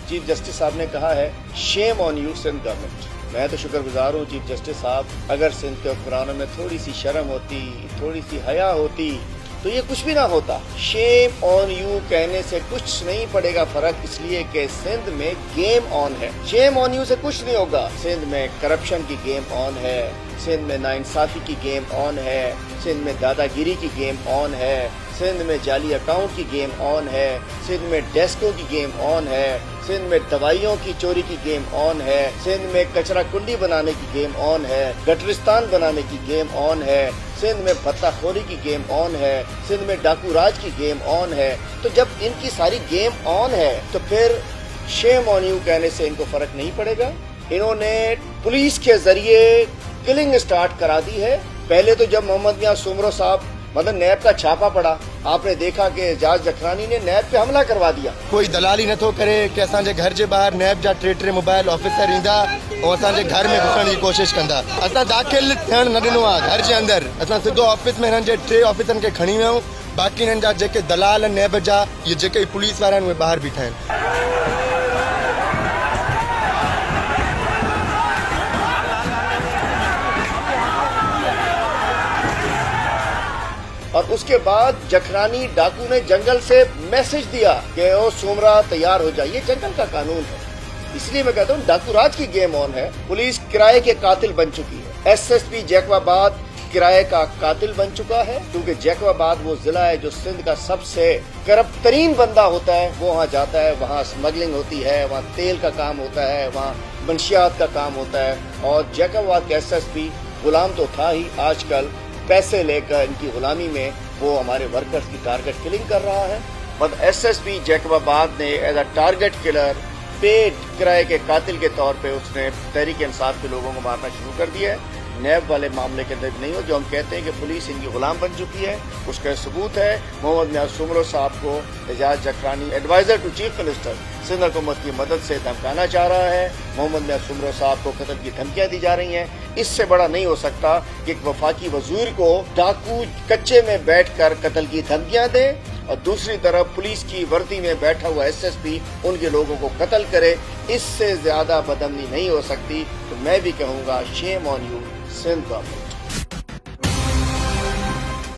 Chief justice साहब ने कहा है shame on you Sindh government. मैं तो शुक्रगुजार हूँ चीफ जस्टिस साहब, अगर सिंध के हुक्मरानों में थोड़ी सी शर्म होती, थोड़ी सी हया होती तो ये कुछ भी ना होता। शेम ऑन यू कहने से कुछ नहीं पड़ेगा फर्क, इसलिए कि सिंध में गेम ऑन है। शेम ऑन यू से कुछ नहीं होगा। सिंध में करप्शन की गेम ऑन है, सिंध में नाइंसाफी की गेम ऑन है, सिंध में दादागिरी की गेम ऑन है, सिंध में जाली अकाउंट की गेम ऑन है, सिंध में डेस्को की गेम ऑन है, सिंध में दवाइयों की चोरी की गेम ऑन है, सिंध में कचरा कुंडी बनाने की गेम ऑन है, गटरिस्तान बनाने की गेम ऑन है, सिंध में भत्ताखोरी की गेम ऑन है, सिंध में डाकू राज की गेम ऑन है। तो जब इनकी सारी गेम ऑन है तो फिर शेम ऑन यू कहने से इनको फर्क नहीं पड़ेगा। इन्होंने पुलिस के जरिए किलिंग स्टार्ट करा दी है। पहले तो जब मोहम्मद मियां सुमरो साहब मतलब नैब का छापा पड़ा, आपने देखा कि एजाज जखरानी ने नैब पे हमला करवा दिया। कोई दलाली न थो करे कि असांजे घर जे ॿाहिरि नैब जा टे मोबाइल ऑफिसर ईंदा और असांजे घर में घुसण जी कोशिश कंदा। असां दाख़िल थियण न ॾिनो आहे घर जे अंदरि, असां सिधो ऑफिस में हिननि जे 3 ऑफिसरनि खे खणी वियूं। बाक़ी हिननि जा जेके दलाल नैब जा, इहे जेके पुलिस वारा आहिनि उहे ॿाहिरि बीठा आहिनि। और उसके बाद जखरानी डाकू ने जंगल से मैसेज दिया कि ओ सोमरा तैयार हो जाइए, जंगल का कानून है। इसलिए मैं कहता हूँ डाकू राज की गेम ऑन है। पुलिस किराए के कातिल बन चुकी है। एसएसपी जैकबाबाद किराए का कातिल बन चुका है, क्योंकि जैकबाबाद वो जिला है जो सिंध का सबसे करप्ट तरीन बंदा होता है। वो वहाँ जाता है, वहाँ स्मगलिंग होती है, वहाँ तेल का काम होता है, वहाँ मंशियात का काम होता है। और जैकबाबाद का एसएसपी गुलाम तो था ही, आजकल पैसे लेकर इनकी गुलामी में वो हमारे वर्कर्स की टारगेट किलिंग कर रहा है। बट एसएसपी जैकबाबाद ने as a target killer, paid किराए के कातिल के तौर पे उसने तहरीक इंसाफ के लोगों को मारना शुरू कर दिया है। नैब वाले मामले के अंदर नहीं हो, जो हम कहते हैं कि पुलिस इनकी गुलाम बन चुकी है, उसका सबूत है। मोहम्मद मियां सुमरो साहब को Ejaz Jakhrani adviser to chief minister Sindh हुकूमत की मदद से धमकाना चाह रहा है। मोहम्मद मियां सुमरो साहब को कत्ल की धमकियां दी जा रही हैं। इससे बड़ा नहीं हो सकता कि एक वफाकी वजीर को डाकू कच्चे में बैठकर कत्ल की धमकियां दे और दूसरी तरफ पुलिस की वर्दी में बैठा हुआ एसएसपी उनके लोगों को कत्ल करे। इससे ज्यादा बदअमनी नहीं हो सकती। तो मैं भी कहूँगा shame on you Sindh government.